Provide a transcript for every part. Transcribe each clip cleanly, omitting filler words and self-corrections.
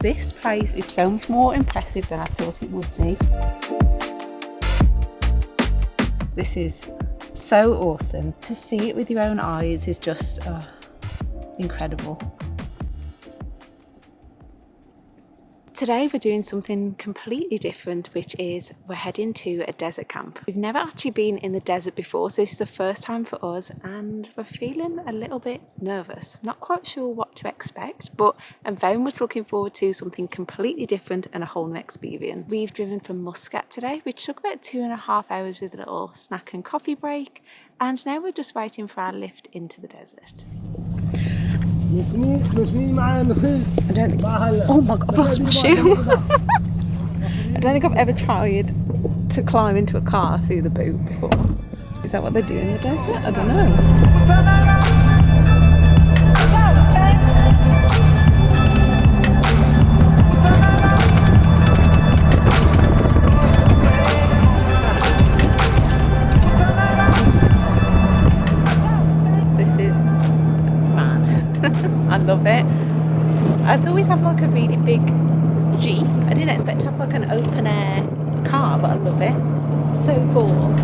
This place is so much more impressive than I thought it would be. This is so awesome. To see it with your own eyes is just incredible. Today we're doing something completely different, which is we're heading to a desert camp. We've never actually been in the desert before, so this is the first time for us and we're feeling a little bit nervous. Not quite sure what to expect, but I'm very much looking forward to something completely different and a whole new experience. We've driven from Muscat today, which took about 2.5 hours with a little snack and coffee break, and now we're just waiting for our lift into the desert. I don't think, oh my god, I've lost my shoe. I don't think I've ever tried to climb into a car through the boot before. Is that what they do in the desert? I don't know. I love it. I thought we'd have like a really big Jeep. I didn't expect to have like an open air car, but I love it. So cool.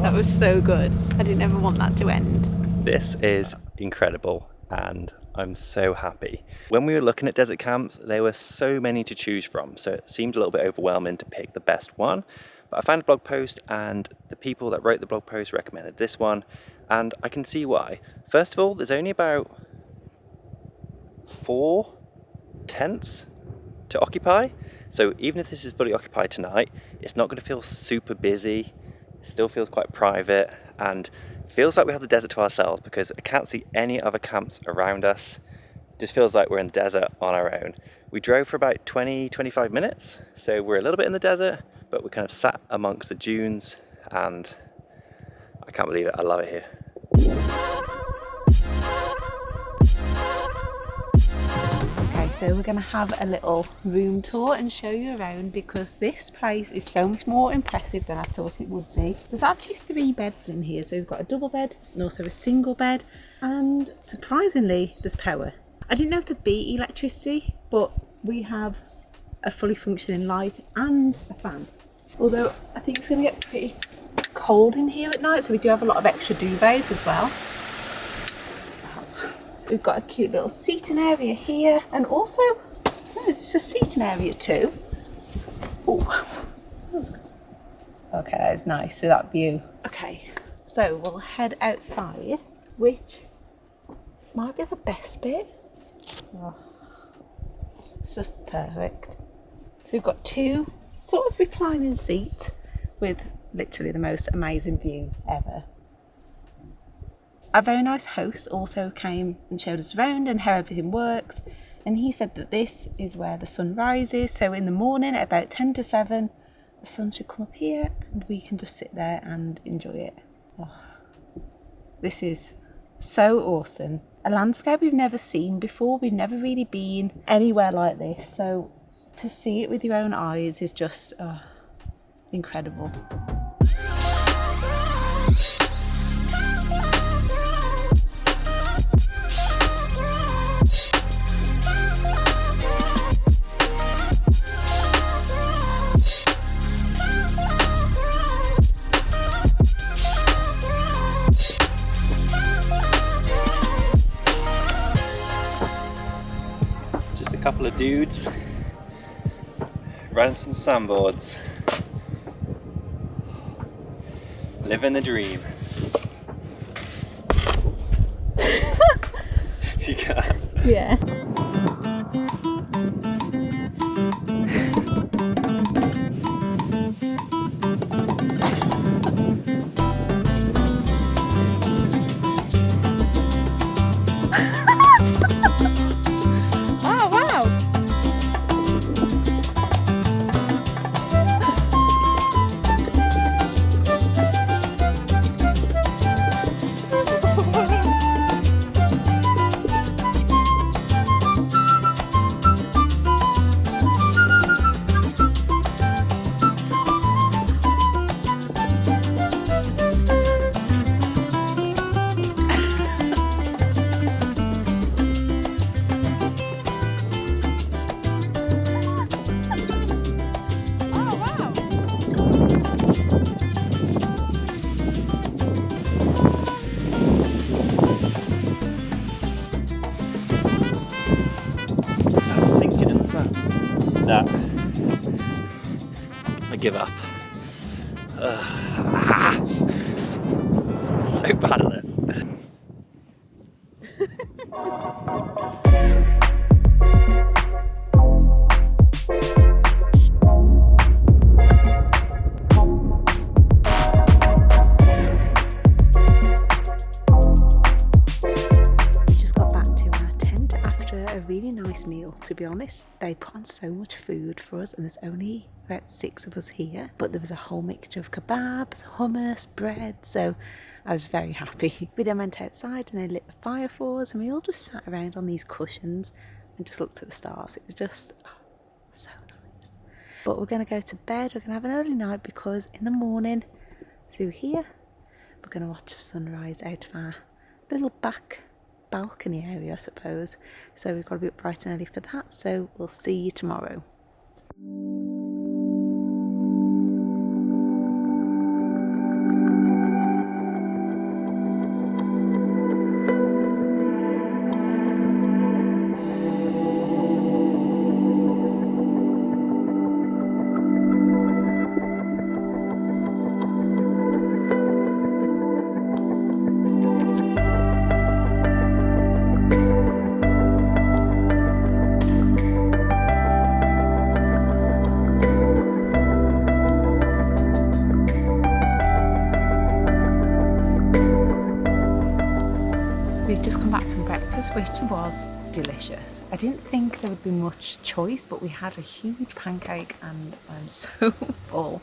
That was so good. I didn't ever want that to end. This is incredible and I'm so happy. When we were looking at desert camps, there were so many to choose from, so it seemed a little bit overwhelming to pick the best one. But I found a blog post and the people that wrote the blog post recommended this one, and I can see why. First of all, there's only about 4 tents to occupy, so even if this is fully occupied tonight, it's not going to feel super busy. Still feels quite private and feels like we have the desert to ourselves because I can't see any other camps around us. It just feels like we're in the desert on our own. We drove for about 20-25 minutes, so we're a little bit in the desert, but we kind of sat amongst the dunes and I can't believe it. I love it here. So we're going to have a little room tour and show you around because this place is so much more impressive than I thought it would be. There's actually 3 beds in here, so we've got a double bed and also a single bed, and surprisingly there's power. I didn't know if there'd be electricity, but we have a fully functioning light and a fan. Although I think it's going to get pretty cold in here at night, so we do have a lot of extra duvets as well. We've got a cute little seating area here, and also, is this a seating area too? Oh, that's good. Okay, that is nice, so that view. Okay, so we'll head outside, which might be the best bit. Oh, it's just perfect. So we've got 2 sort of reclining seats with literally the most amazing view ever. Our very nice host also came and showed us around and how everything works, and he said that this is where the sun rises, so in the morning at about 10 to 7 the sun should come up here and we can just sit there and enjoy it. Oh, this is so awesome. A landscape we've never seen before. We've never really been anywhere like this, so to see it with your own eyes is just incredible. Couple of dudes running some sandboards, living the dream. You can. Yeah. so bad at this. A really nice meal, to be honest. They put on so much food for us, and there's only about 6 of us here, but there was a whole mixture of kebabs, hummus, bread, so I was very happy. We then went outside and they lit the fire for us, and we all just sat around on these cushions and just looked at the stars. It was just so nice. But we're going to go to bed, we're going to have an early night, because in the morning through here we're going to watch the sunrise out of our little back balcony area, I suppose. So we've got to be up bright and early for that. So we'll see you tomorrow. We've just come back from breakfast, which was delicious. I didn't think there would be much choice, but we had a huge pancake and I'm so full.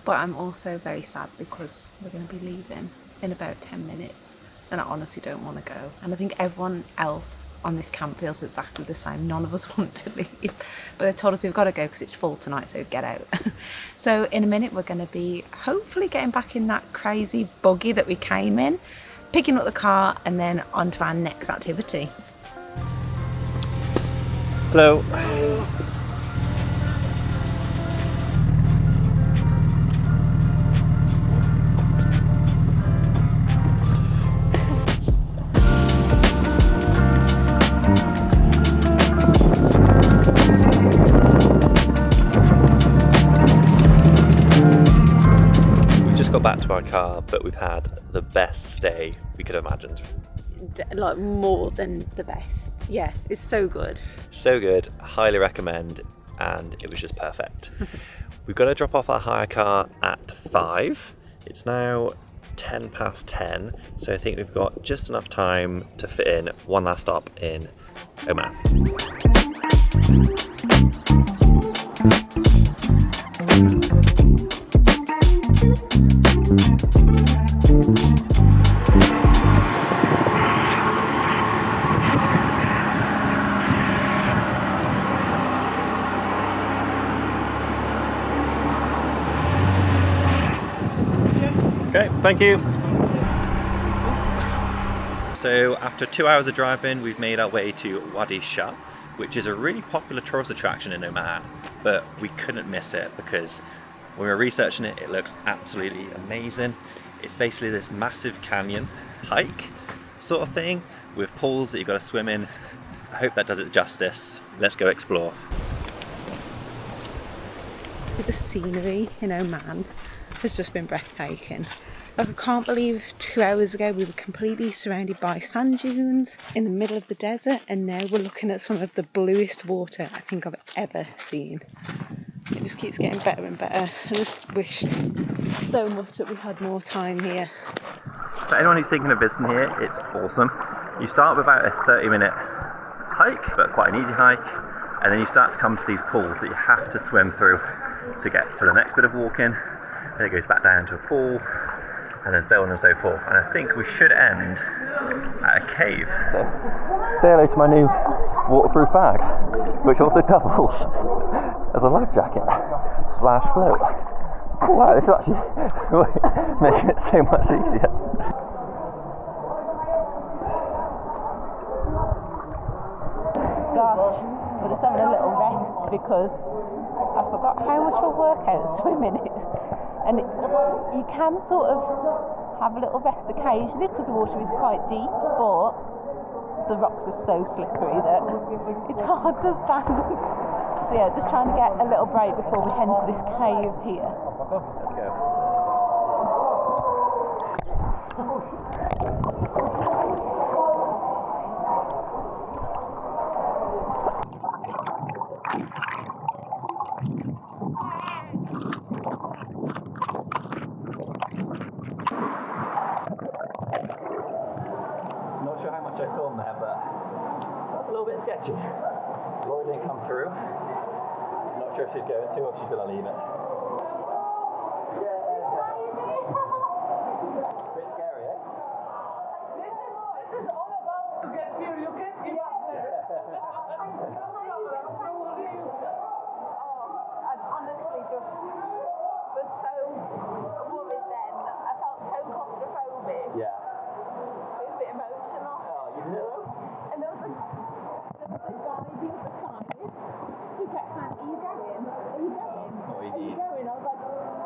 But I'm also very sad because we're going to be leaving in about 10 minutes and I honestly don't want to go. And I think everyone else on this camp feels exactly the same. None of us want to leave, but they told us we've got to go because it's full tonight, so get out. So in a minute we're going to be hopefully getting back in that crazy buggy that we came in, picking up the car and then on to our next activity. Hello. We just got back to our car, but we've had the best stay we could have imagined. Like more than the best. Yeah, it's so good. So good, highly recommend, and it was just perfect. We've got to drop off our hire car at 5. It's now 10 past 10, so I think we've got just enough time to fit in one last stop in Oman. Okay, thank you. So after 2 hours of driving, we've made our way to Wadi Shab, which is a really popular tourist attraction in Oman, but we couldn't miss it because when we were researching it, it looks absolutely amazing. It's basically this massive canyon hike sort of thing with pools that you've got to swim in. I hope that does it justice. Let's go explore. The scenery in Oman has just been breathtaking. Like, I can't believe 2 hours ago we were completely surrounded by sand dunes in the middle of the desert, and now we're looking at some of the bluest water I think I've ever seen. It just keeps getting better and better. I just wished so much that we had more time here. For anyone who's thinking of visiting here, it's awesome. You start with about a 30-minute hike, but quite an easy hike, and then you start to come to these pools that you have to swim through to get to the next bit of walking. Then it goes back down to a pool, and then so on and so forth. And I think we should end at a cave. So, say hello to my new waterproof bag, which also doubles as a life jacket / float. Oh, wow, this is actually making it so much easier. Gosh, we're just having a little rest because I forgot how much of a workout swimming is. And you can sort of have a little rest occasionally because the water is quite deep, but the rocks are so slippery that it's hard to stand. So yeah, just trying to get a little break before we head into this cave here. Let's go. there, but that's a little bit sketchy. Laurie didn't come through. I'm not sure if she's going to or if she's going to leave it. Bit scary, eh? This is all about to get here. You can't give up there. I honestly just was so worried then. I felt so claustrophobic. Yeah. It was a bit emotional. Oh, you did it? And there was a guy the other side who kept saying, "Are you going? Are you going? Oh, Are you going?" I was like,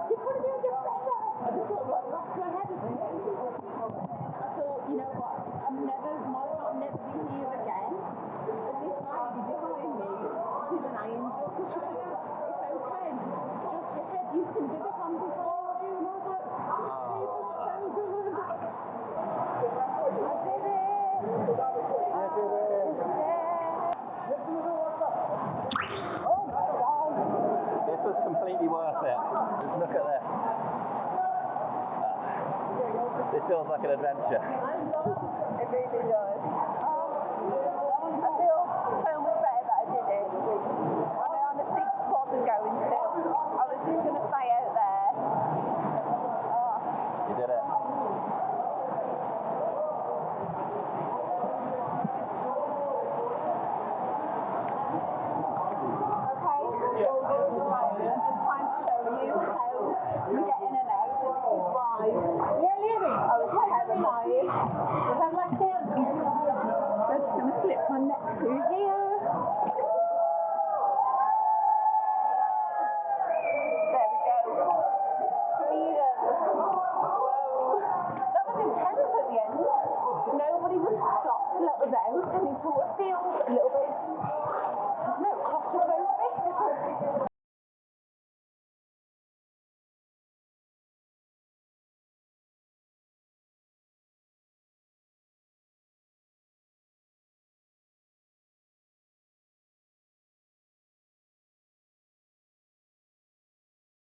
"You're putting me under pressure." I just sort of like lost my head a bit. And then I thought, you know what? I'll never be here again. And this lady behind me, she's an angel. She goes, "It's okay. Just your head. You can do it. I'm behind you." And I was like, "It was so good." I did it. Oh my God. This was completely worth it. Just look at this. This feels like an adventure. It really does. I feel so much better that I did it. And I honestly wasn't going to. I was just going to stay out there. You did it. Okay. Right, I'm just trying to show you how we get in and out. So this is why. You're leaving. I was terrified. I'm like, here. So I'm just going to slip my neck through here. There we go. Freedom. Whoa. That was intense at the end. Nobody would stop to let us out, and it sort of feels